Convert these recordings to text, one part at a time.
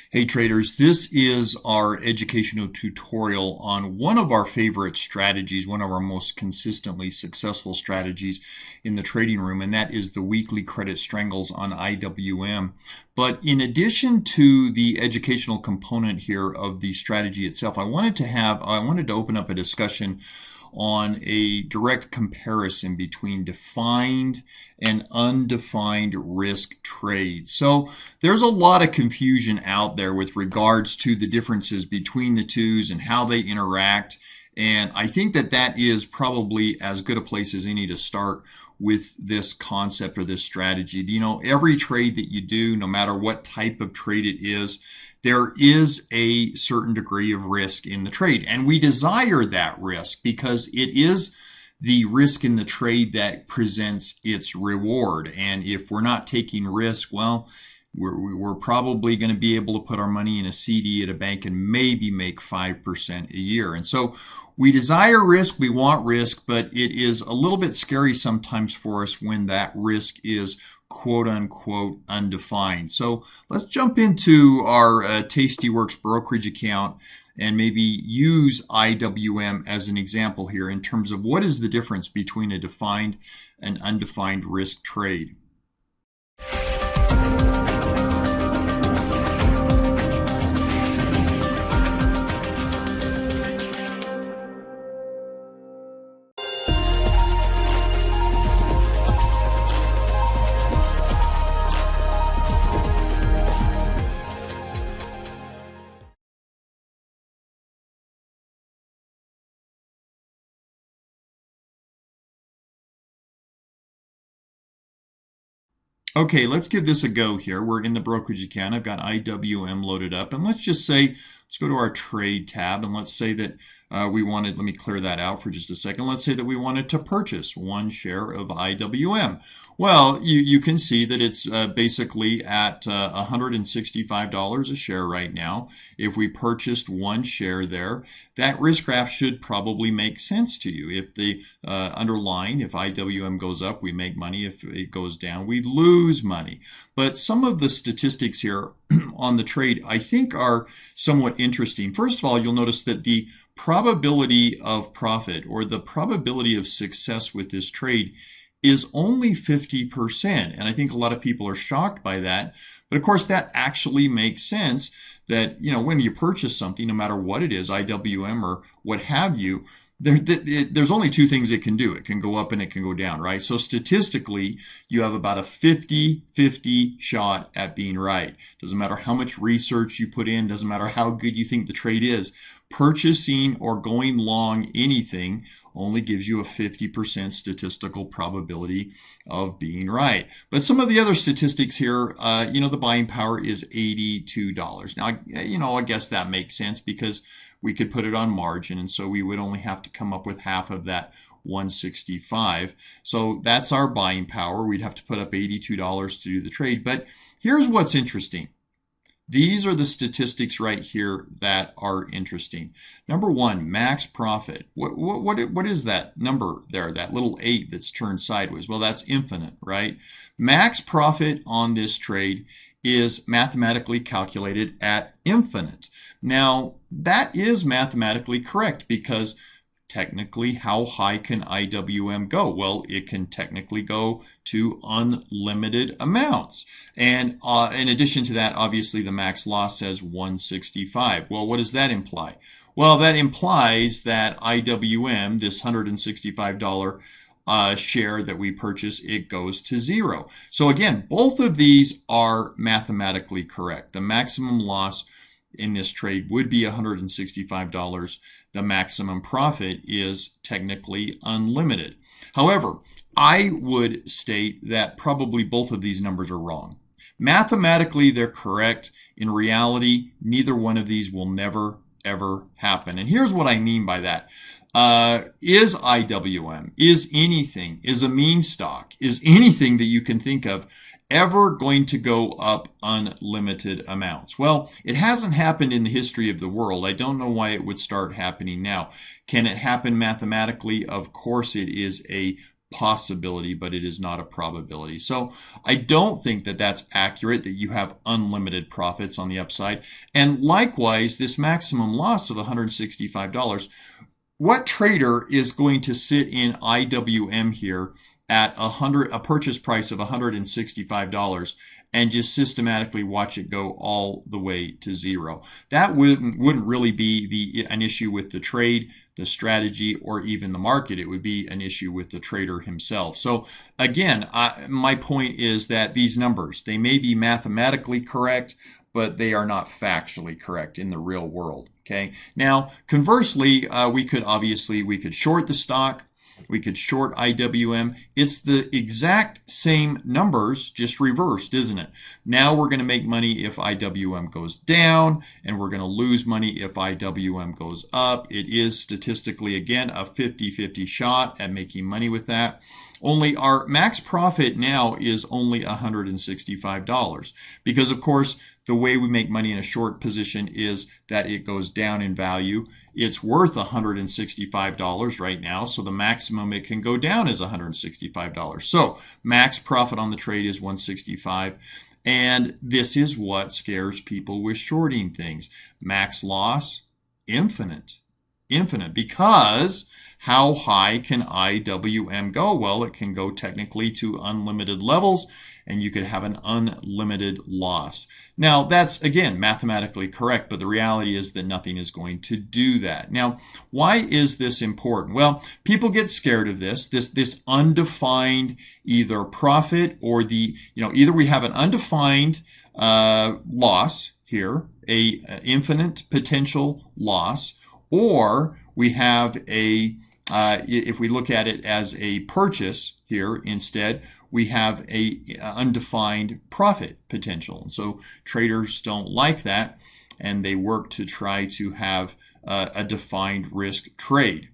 Hey traders, this is our educational tutorial on one of our favorite strategies, one of our most consistently successful strategies in the trading room, and that is the weekly credit strangles on IWM. But in addition to the educational component here of the strategy itself, I wanted to open up a discussion on a direct comparison between defined and undefined risk trades. So there's a lot of confusion out there with regards to the differences between the twos and how they interact. And I think that is probably as good a place as any to start with this concept or this strategy. You know, every trade that you do, no matter what type of trade it is, there is a certain degree of risk in the trade. And we desire that risk because it is the risk in the trade that presents its reward. And if we're not taking risk, well, we're probably going to be able to put our money in a CD at a bank and maybe make 5% a year. And so we desire risk, we want risk, but it is a little bit scary sometimes for us when that risk is quote unquote undefined. So let's jump into our Tastyworks brokerage account and maybe use IWM as an example here in terms of what is the difference between a defined and undefined risk trade. Okay, let's give this a go here. We're in the brokerage account. I've got IWM loaded up. And let's just say, let's go to our trade tab. And let's say that we wanted, let me clear that out for just a second. Let's say that we wanted to purchase one share of IWM. Well, you can see that it's basically at $165 a share right now. If we purchased one share there, that risk graph should probably make sense to you. If the underlying, if IWM goes up, we make money. If it goes down, we lose money. But some of the statistics here on the trade, I think, are somewhat interesting. First of all, you'll notice that the probability of profit or the probability of success with this trade is only 50%. And I think a lot of people are shocked by that. But of course, that actually makes sense that, you know, when you purchase something, no matter what it is, IWM or what have you, there's only two things it can do. It can go up and it can go down, right? So statistically, you have about a 50-50 shot at being right. Doesn't matter how much research you put in, doesn't matter how good you think the trade is. Purchasing or going long anything only gives you a 50% statistical probability of being right. But some of the other statistics here, you know, the buying power is $82. Now, you know, I guess that makes sense because we could put it on margin, and so we would only have to come up with half of that 165. So that's our buying power. We'd have to put up $82 to do the trade. But here's what's interesting. These are the statistics right here that are interesting. Number one, max profit. What is that number there, that little 8 that's turned sideways? Well, that's infinite, right? Max profit on this trade is mathematically calculated at infinite. Now, that is mathematically correct because technically, how high can IWM go? Well, it can technically go to unlimited amounts. And in addition to that, obviously, the max loss says 165. Well, what does that imply? Well, that implies that IWM, this $165 share that we purchase, it goes to zero. So again, both of these are mathematically correct. The maximum loss in this trade would be $165. The maximum profit is technically unlimited. However, I would state that probably both of these numbers are wrong. Mathematically, they're correct. In reality, neither one of these will never, ever happen. And here's what I mean by that. Is IWM, is anything, is a meme stock, is anything that you can think of ever going to go up unlimited amounts? Well, it hasn't happened in the history of the world. I don't know why it would start happening now. Can it happen mathematically? Of course, it is a possibility, but it is not a probability. So I don't think that that's accurate, that you have unlimited profits on the upside. And likewise, this maximum loss of $165, what trader is going to sit in IWM here at a purchase price of $165 and just systematically watch it go all the way to zero? That wouldn't really be an issue with the trade, the strategy, or even the market. It would be an issue with the trader himself. So again, my point is that these numbers, they may be mathematically correct, but they are not factually correct in the real world. Okay. Now, conversely, we could short the stock. We could short IWM. It's the exact same numbers, just reversed, isn't it? Now we're going to make money if IWM goes down, and we're going to lose money if IWM goes up. It is statistically, again, a 50-50 shot at making money with that. Only our max profit now is only $165 because, of course, the way we make money in a short position is that it goes down in value. It's worth $165 right now, so the maximum it can go down is $165. So max profit on the trade is $165. And this is what scares people with shorting things. Max loss, infinite. Infinite, because how high can IWM go? Well, it can go technically to unlimited levels, and you could have an unlimited loss. Now, that's, again, mathematically correct, but the reality is that nothing is going to do that. Now, why is this important? Well, people get scared of this undefined either profit or either we have an undefined loss here, a infinite potential loss, or we have if we look at it as a purchase here instead, we have a undefined profit potential. And so traders don't like that, and they work to try to have a defined risk trade.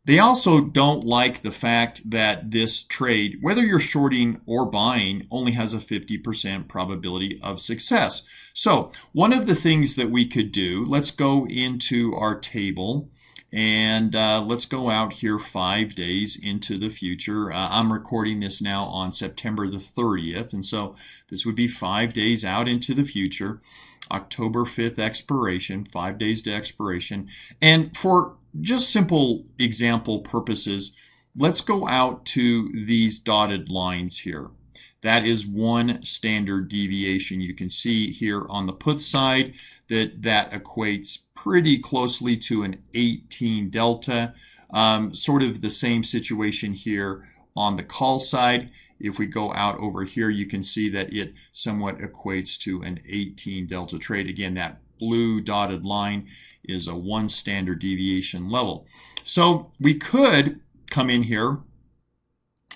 They also don't like the fact that this trade, whether you're shorting or buying, only has a 50% probability of success. So one of the things that we could do, let's go into our table and let's go out here 5 days into the future. I'm recording this now on September the 30th, and so this would be 5 days out into the future. October 5th expiration, 5 days to expiration. And for just simple example purposes, let's go out to these dotted lines here. That is one standard deviation. You can see here on the put side that equates pretty closely to an 18 delta. Sort of the same situation here on the call side. If we go out over here, you can see that it somewhat equates to an 18 delta trade. Again, that blue dotted line is a one standard deviation level. So we could come in here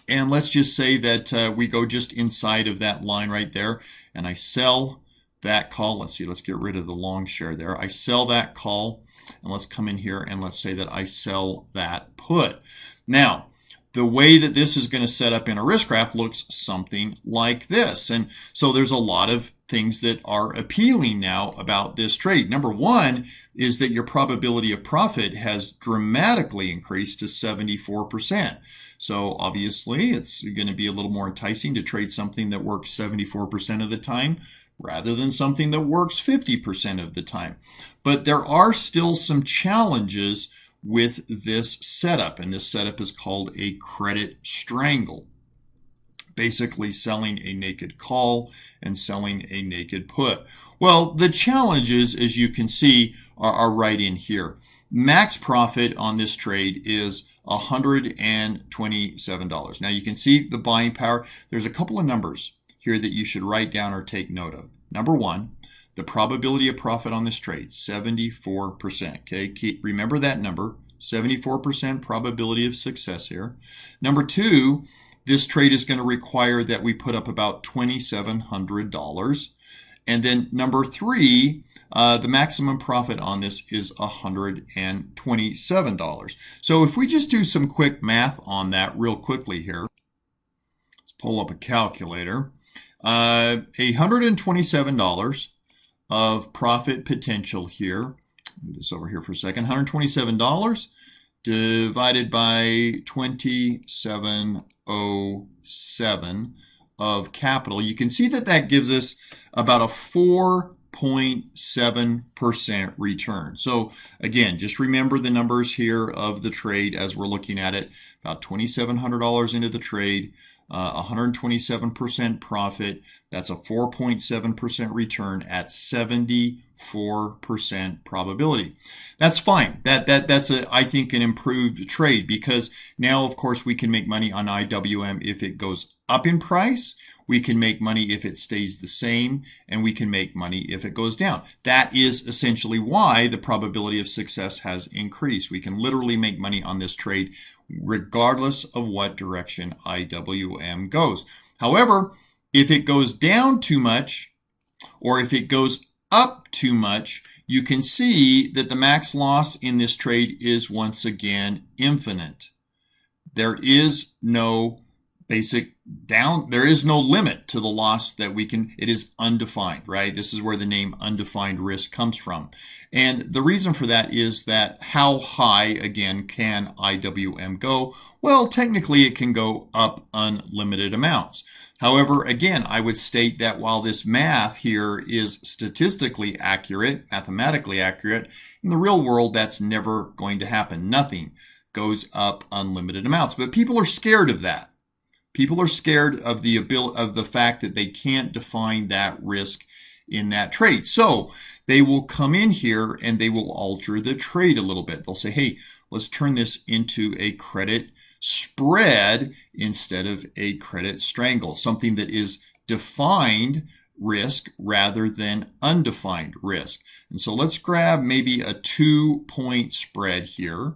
and let's just say that we go just inside of that line right there, and I sell that call. Let's see, let's get rid of the long share there. I sell that call, and let's come in here and let's say that I sell that put. Now, the way that this is going to set up in a risk graph looks something like this. And so there's a lot of things that are appealing now about this trade. Number one is that your probability of profit has dramatically increased to 74%. So obviously it's going to be a little more enticing to trade something that works 74% of the time rather than something that works 50% of the time. But there are still some challenges with this setup, and this setup is called a credit strangle. Basically selling a naked call and selling a naked put. Well, the challenges, as you can see, are right in here. Max profit on this trade is $127. Now you can see the buying power. There's a couple of numbers here that you should write down or take note of. Number one, the probability of profit on this trade, 74%. Okay, remember that number, 74% probability of success here. Number two, this trade is going to require that we put up about $2,700. And then number three, the maximum profit on this is $127. So if we just do some quick math on that real quickly here, let's pull up a calculator. $127 of profit potential here. Move this over here for a second. $127 divided by 2707 of capital, you can see that that gives us about a 4.7% return. So again, just remember the numbers here of the trade as we're looking at it. About $2,700 into the trade, 127% profit. That's a 4.7% return at 74% probability. That's fine. That's I think an improved trade, because now of course we can make money on IWM if it goes up in price. We can make money if it stays the same, and we can make money if it goes down. That is essentially why the probability of success has increased. We can literally make money on this trade regardless of what direction IWM goes. However, if it goes down too much, or if it goes up too much, you can see that the max loss in this trade is once again infinite. There is no there is no limit to the loss that we can. It is undefined, right? This is where the name undefined risk comes from. And the reason for that is that how high, again, can IWM go? Well, technically it can go up unlimited amounts. However, again, I would state that while this math here is statistically accurate, mathematically accurate, in the real world, that's never going to happen. Nothing goes up unlimited amounts. But people are scared of that. People are scared of the fact that they can't define that risk in that trade. So they will come in here and they will alter the trade a little bit. They'll say, hey, let's turn this into a credit spread instead of a credit strangle, something that is defined risk rather than undefined risk. And so let's grab maybe a 2-point spread here.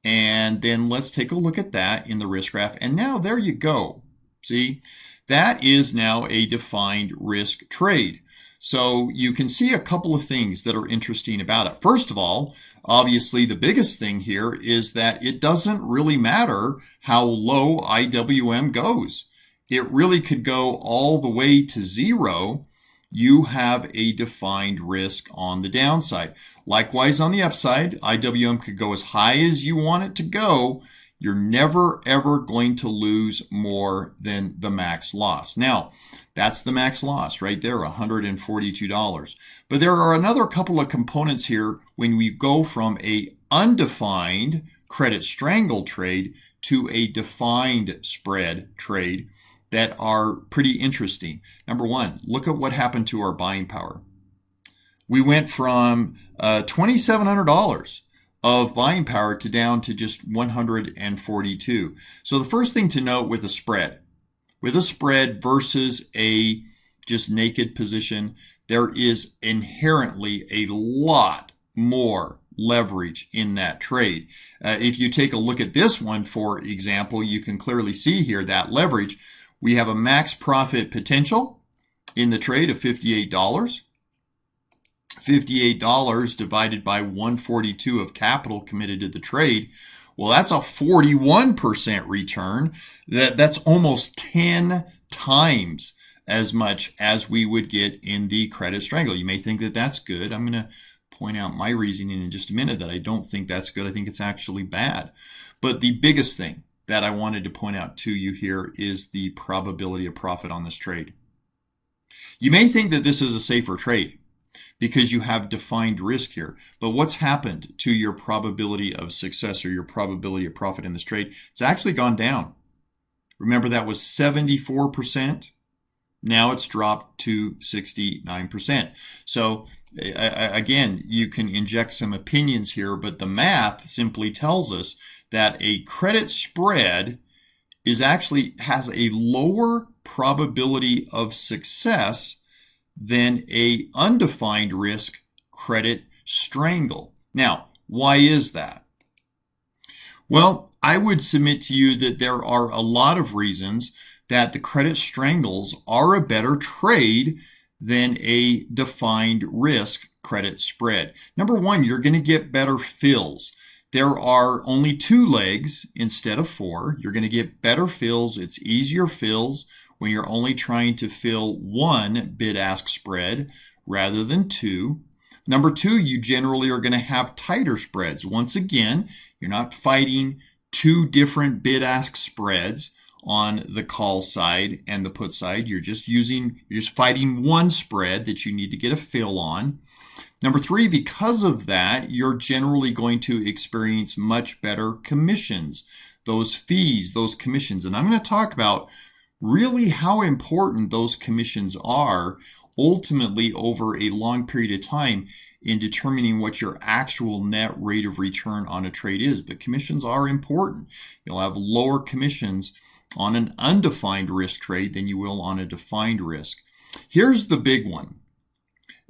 And then let's take a look at that in the risk graph. And now there you go. See, that is now a defined risk trade. So you can see a couple of things that are interesting about it. First of all, obviously the biggest thing here is that it doesn't really matter how low IWM goes. It really could go all the way to zero. You have a defined risk on the downside. Likewise, on the upside, IWM could go as high as you want it to go. You're never, ever going to lose more than the max loss. Now, that's the max loss right there, $142. But there are another couple of components here when we go from a undefined credit strangle trade to a defined spread trade that are pretty interesting. Number one, look at what happened to our buying power. We went from $2,700 of buying power to down to just 142. So the first thing to note with a spread versus a just naked position, there is inherently a lot more leverage in that trade. If you take a look at this one, for example, you can clearly see here that leverage. We have a max profit potential in the trade of $58. $58 divided by 142 of capital committed to the trade. Well, that's a 41% return. That's almost 10 times as much as we would get in the credit strangle. You may think that that's good. I'm going to point out my reasoning in just a minute that I don't think that's good. I think it's actually bad. But the biggest thing that I wanted to point out to you here is the probability of profit on this trade. You may think that this is a safer trade because you have defined risk here. But what's happened to your probability of success or your probability of profit in this trade? It's actually gone down. Remember, that was 74%. Now it's dropped to 69%. So again, you can inject some opinions here, but the math simply tells us that a credit spread has a lower probability of success than a undefined risk credit strangle. Now, why is that? Well, I would submit to you that there are a lot of reasons that the credit strangles are a better trade than a defined risk credit spread. Number one, you're going to get better fills. There are only 2 legs instead of 4. You're going to get better fills. It's easier fills when you're only trying to fill one bid-ask spread rather than 2. Number two, you generally are going to have tighter spreads. Once again, you're not fighting two different bid-ask spreads on the call side and the put side. You're just fighting one spread that you need to get a fill on. Number three, because of that, you're generally going to experience much better commissions, those fees, those commissions. And I'm going to talk about really how important those commissions are ultimately over a long period of time in determining what your actual net rate of return on a trade is. But commissions are important. You'll have lower commissions on an undefined risk trade than you will on a defined risk. Here's the big one.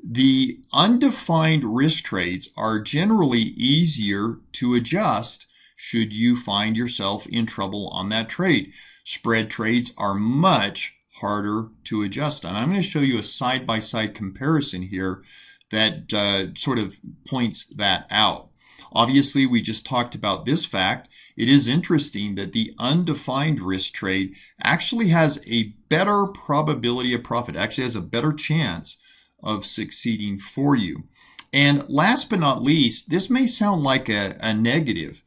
The undefined risk trades are generally easier to adjust should you find yourself in trouble on that trade. Spread trades are much harder to adjust on. I'm going to show you a side-by-side comparison here that sort of points that out. Obviously, we just talked about this fact. It is interesting that the undefined risk trade actually has a better probability of profit, actually has a better chance of succeeding for you. And last but not least, this may sound like a negative,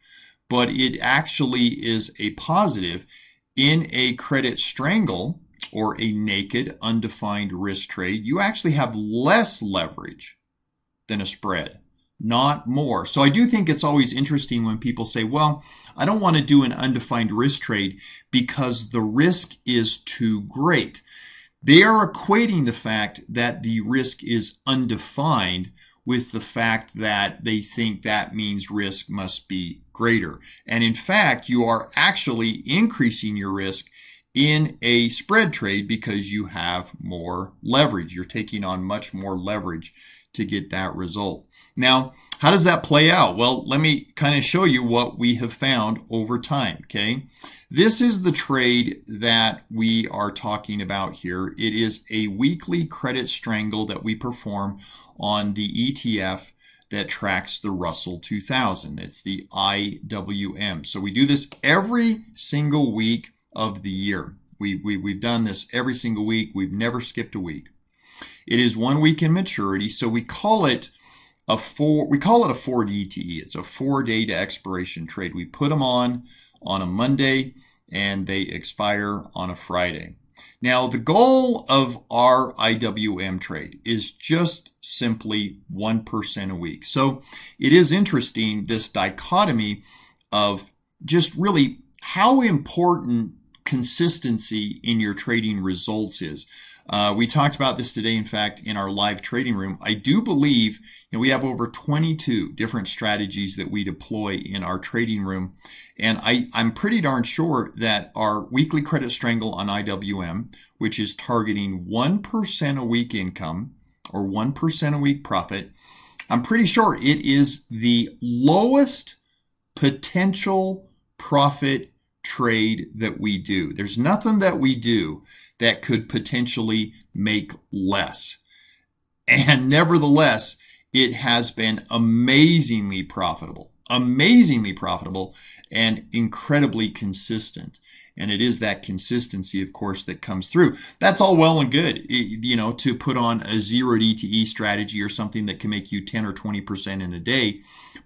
but it actually is a positive. In a credit strangle or a naked undefined risk trade, you actually have less leverage than a spread, not more. So I do think it's always interesting when people say, well, I don't want to do an undefined risk trade because the risk is too great. They are equating the fact that the risk is undefined with the fact that they think that means risk must be greater. And in fact, you are actually increasing your risk in a spread trade because you have more leverage. You're taking on much more leverage to get that result. Now, how does that play out? Well, let me kind of show you what we have found over time, okay? This is the trade that we are talking about here. It is a weekly credit strangle that we perform on the ETF that tracks the Russell 2000. It's the IWM. So we do this every single week of the year. We've done this every single week. We've never skipped a week. It is 1 week in maturity, so we call it a 4DTE. It's a 4-day to expiration trade. We put them on a Monday and they expire on a Friday. Now, the goal of our IWM trade is just simply 1% a week. So it is interesting, this dichotomy of just really how important consistency in your trading results is. We talked about this today, in fact, in our live trading room. I do believe we have over 22 different strategies that we deploy in our trading room. And I'm pretty darn sure that our weekly credit strangle on IWM, which is targeting 1% a week income or 1% a week profit, I'm pretty sure it is the lowest potential profit trade that we do. There's nothing that we do that could potentially make less. And nevertheless, it has been amazingly profitable and incredibly consistent. And it is that consistency, of course, that comes through. That's all well and good, to put on a 0DTE strategy or something that can make you 10 or 20% in a day.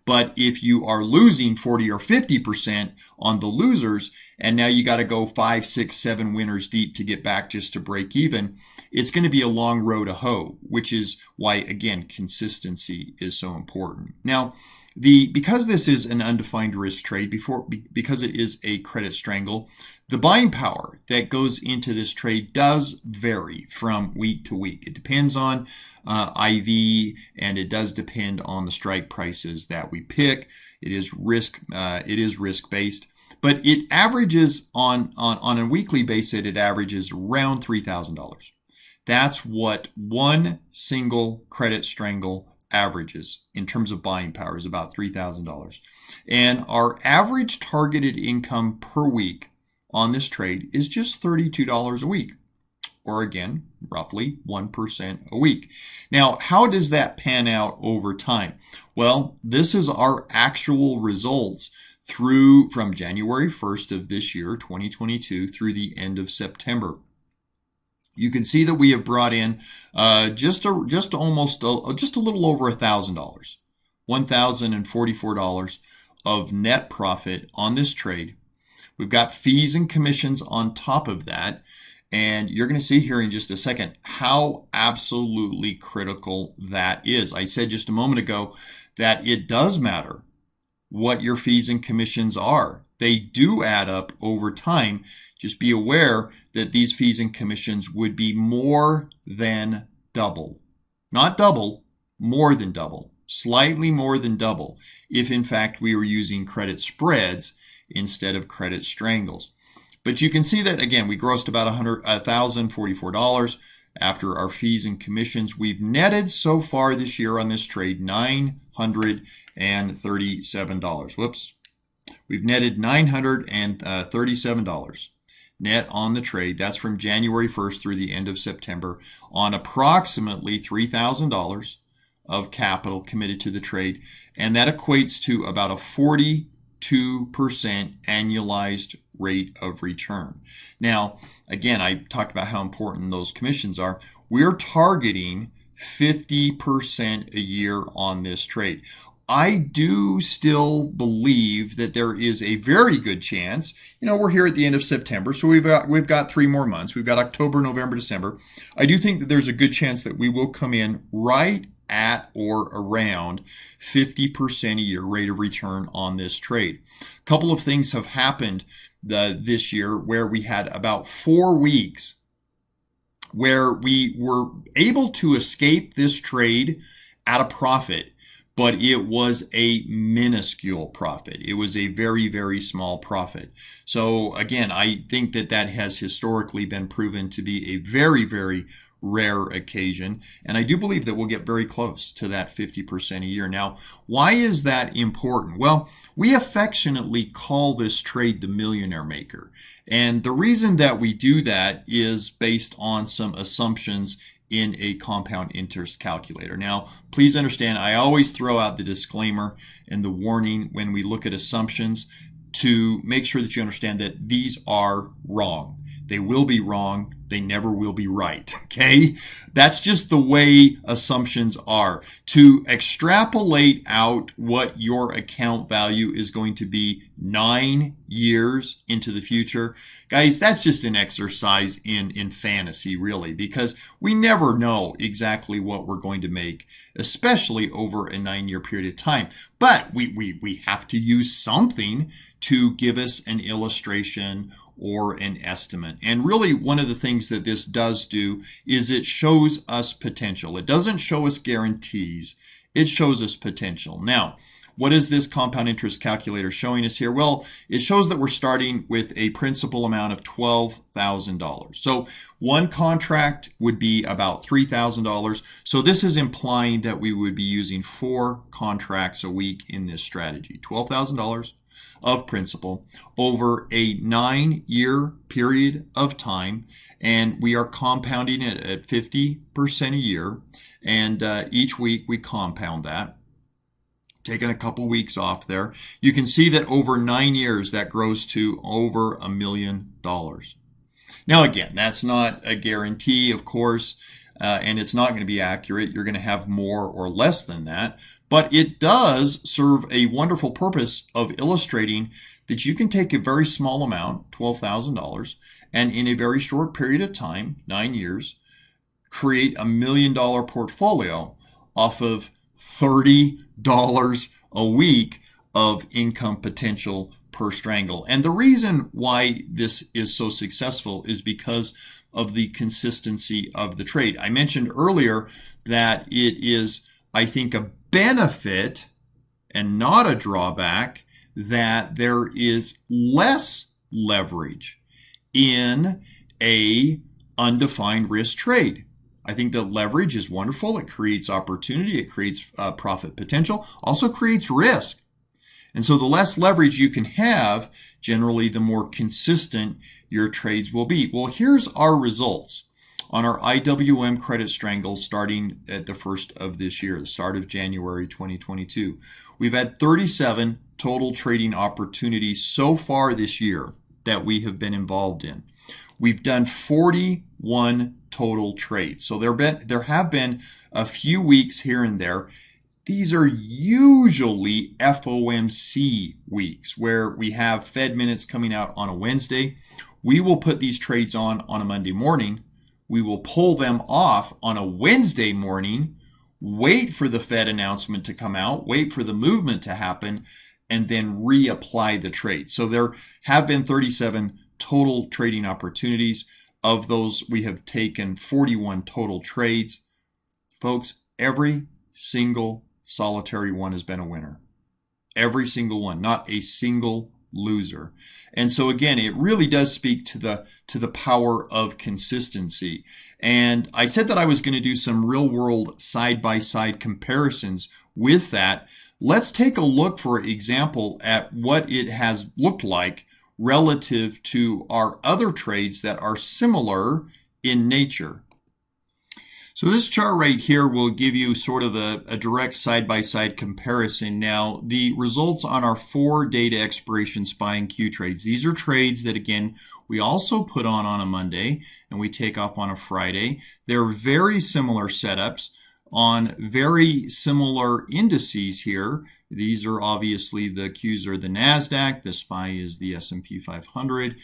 But if you are losing 40 or 50% on the losers, and now you got to go 5, 6, 7 winners deep to get back just to break even, it's going to be a long road to hoe, which is why, again, consistency is so important. Now, because this is an undefined risk trade, because it is a credit strangle, the buying power that goes into this trade does vary from week to week. It depends on IV, and it does depend on the strike prices that we pick. It is risk-based, but it averages on a weekly basis. It averages around $3,000. That's what one single credit strangle averages in terms of buying power, is about $3,000. And our average targeted income per week on this trade is just $32 a week, or again, roughly 1% a week. Now, how does that pan out over time? Well, this is our actual results from January 1st of this year, 2022, through the end of September. you can see that we have brought in just a little over $1,000, $1,044 of net profit on this trade. We've got fees and commissions on top of that. And you're going to see here in just a second how absolutely critical that is. I said just a moment ago that it does matter what your fees and commissions are. They do add up over time. Just be aware that these fees and commissions would be more than double. Not double, more than double. Slightly more than double if in fact we were using credit spreads instead of credit strangles. But you can see that, again, we grossed about $1,044 after our fees and commissions. We've netted so far this year on this trade $937. Whoops. We've netted $937 net on the trade. That's from January 1st through the end of September on approximately $3,000 of capital committed to the trade. And that equates to about a 42% annualized rate of return. Now, again, I talked about how important those commissions are. We're targeting 50% a year on this trade. I do still believe that there is a very good chance. We're here at the end of September, so we've got 3 more months. We've got October, November, December. I do think that there's a good chance that we will come in right at or around 50% a year rate of return on this trade. A couple of things have happened this year where we had about 4 weeks where we were able to escape this trade at a profit, but it was a minuscule profit. It was a very, very small profit. So again, I think that that has historically been proven to be a very, very rare occasion. And I do believe that we'll get very close to that 50% a year. Now, why is that important? Well, we affectionately call this trade the Millionaire Maker. And the reason that we do that is based on some assumptions in a compound interest calculator. Now, please understand, I always throw out the disclaimer and the warning when we look at assumptions to make sure that you understand that these are wrong. They will be wrong. They never will be right. Okay? That's just the way assumptions are. To extrapolate out what your account value is going to be 9 years into the future, guys, that's just an exercise in fantasy, really, because we never know exactly what we're going to make, especially over a 9-year period of time. But we have to use something to give us an illustration or an estimate. And really, one of the things that this does do is it shows us potential. It doesn't show us guarantees. It shows us potential. Now, what is this compound interest calculator showing us here? Well, it shows that we're starting with a principal amount of $12,000. So one contract would be about $3,000. So this is implying that we would be using 4 contracts a week in this strategy. $12,000 of principal over a 9-year period of time, and we are compounding it at 50% a year, and each week we compound that, taking a couple weeks off there. You can see that over 9 years that grows to over $1 million. Now again, that's not a guarantee, of course, and it's not going to be accurate. You're going to have more or less than that. But it does serve a wonderful purpose of illustrating that you can take a very small amount, $12,000, and in a very short period of time, 9 years, create $1 million portfolio off of $30 a week of income potential per strangle. And the reason why this is so successful is because of the consistency of the trade. I mentioned earlier that it is, I think, a benefit and not a drawback that there is less leverage in a undefined risk trade. I think that leverage is wonderful. It creates opportunity. It creates profit potential. Also creates risk. And so the less leverage you can have, generally the more consistent your trades will be. Well, here's our results on our IWM credit strangle starting at the first of this year, the start of January 2022. We've had 37 total trading opportunities so far this year that we have been involved in. we've done 41 total trades. So there have been a few weeks here and there. These are usually FOMC weeks where we have Fed minutes coming out on a Wednesday. We will put these trades on a Monday morning. We will pull them off on a Wednesday morning, wait for the Fed announcement to come out, wait for the movement to happen, and then reapply the trade. So there have been 37 total trading opportunities. Of those, we have taken 41 total trades. Folks, every single solitary one has been a winner. Every single one, not a single loser. And so again, it really does speak to the power of consistency. And I said that I was going to do some real world side-by-side comparisons with that. Let's take a look, for example, at what it has looked like relative to our other trades that are similar in nature. So this chart right here will give you sort of a direct side-by-side comparison. Now, the results on our 4 data expiration SPY and Q trades. These are trades that, again, we also put on a Monday and we take off on a Friday. They're very similar setups on very similar indices here. These are obviously, the Qs are the NASDAQ, the SPY is the S&P 500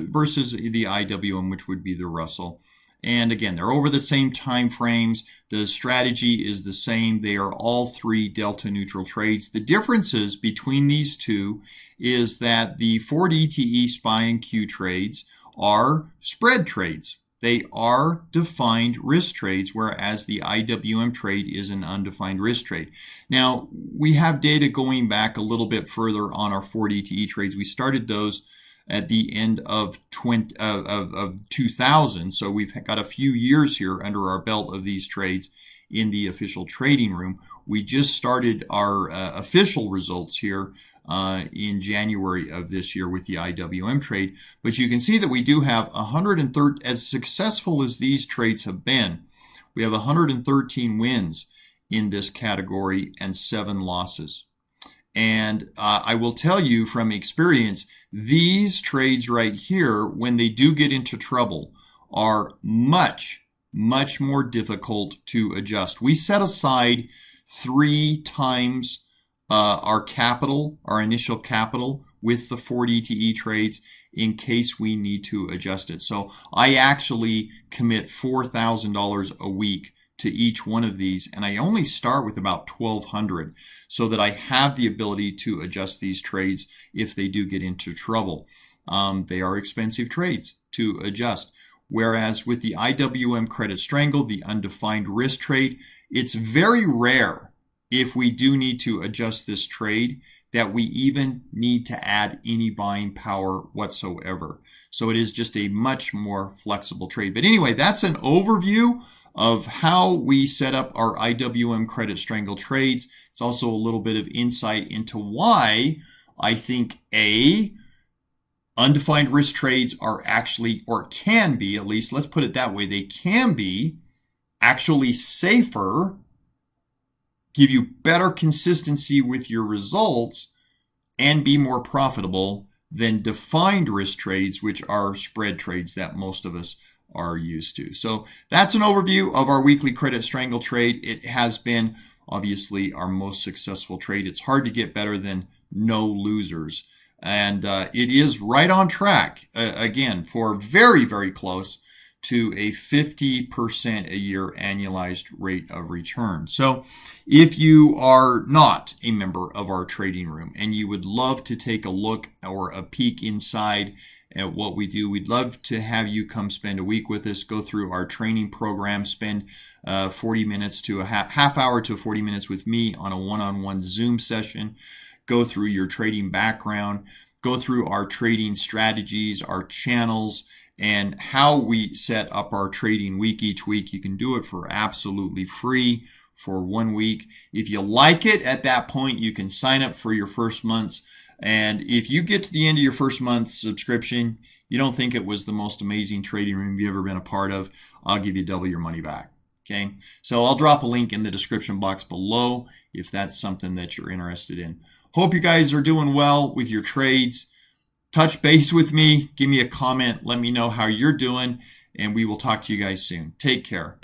versus the IWM, which would be the Russell. And again, they're over the same time frames. The strategy is the same. They are all 3 delta neutral trades. The differences between these two is that the 4 DTE SPY and Q trades are spread trades. They are defined risk trades, whereas the IWM trade is an undefined risk trade. Now, we have data going back a little bit further on our 4 DTE trades. We started those at the end of 2000. So we've got a few years here under our belt of these trades in the official trading room. We just started our official results here in January of this year with the IWM trade. But you can see that we do have 130, as successful as these trades have been, we have 113 wins in this category and 7 losses. And I will tell you from experience, these trades right here, when they do get into trouble, are much, much more difficult to adjust. We set aside 3 times our capital, our initial capital, with the 4 DTE trades in case we need to adjust it. So I actually commit $4,000 a week to each one of these, and I only start with about 1,200 so that I have the ability to adjust these trades if they do get into trouble. They are expensive trades to adjust. Whereas with the IWM credit strangle, the undefined risk trade, it's very rare, if we do need to adjust this trade, that we even need to add any buying power whatsoever. So it is just a much more flexible trade. But anyway, that's an overview of how we set up our IWM credit strangle trades. It's also a little bit of insight into why I think undefined risk trades are actually, or can be at least, let's put it that way, they can be actually safer, give you better consistency with your results, and be more profitable than defined risk trades, which are spread trades that most of us are used to. So that's an overview of our weekly credit strangle trade. It has been obviously our most successful trade. It's hard to get better than no losers. And it is right on track, again, for very, very close to a 50% a year annualized rate of return. So if you are not a member of our trading room and you would love to take a look or a peek inside at what we do, we'd love to have you come spend a week with us, go through our training program, spend 40 minutes to a half hour to 40 minutes with me on a one-on-one Zoom session, go through your trading background, go through our trading strategies, our channels, and how we set up our trading week each week. You can do it for absolutely free for 1 week. If you like it, at that point, you can sign up for your first month's. And if you get to the end of your first month's subscription, you don't think it was the most amazing trading room you've ever been a part of, I'll give you double your money back. Okay, so I'll drop a link in the description box below if that's something that you're interested in. Hope you guys are doing well with your trades. touch base with me, give me a comment, let me know how you're doing, and we will talk to you guys soon. Take care.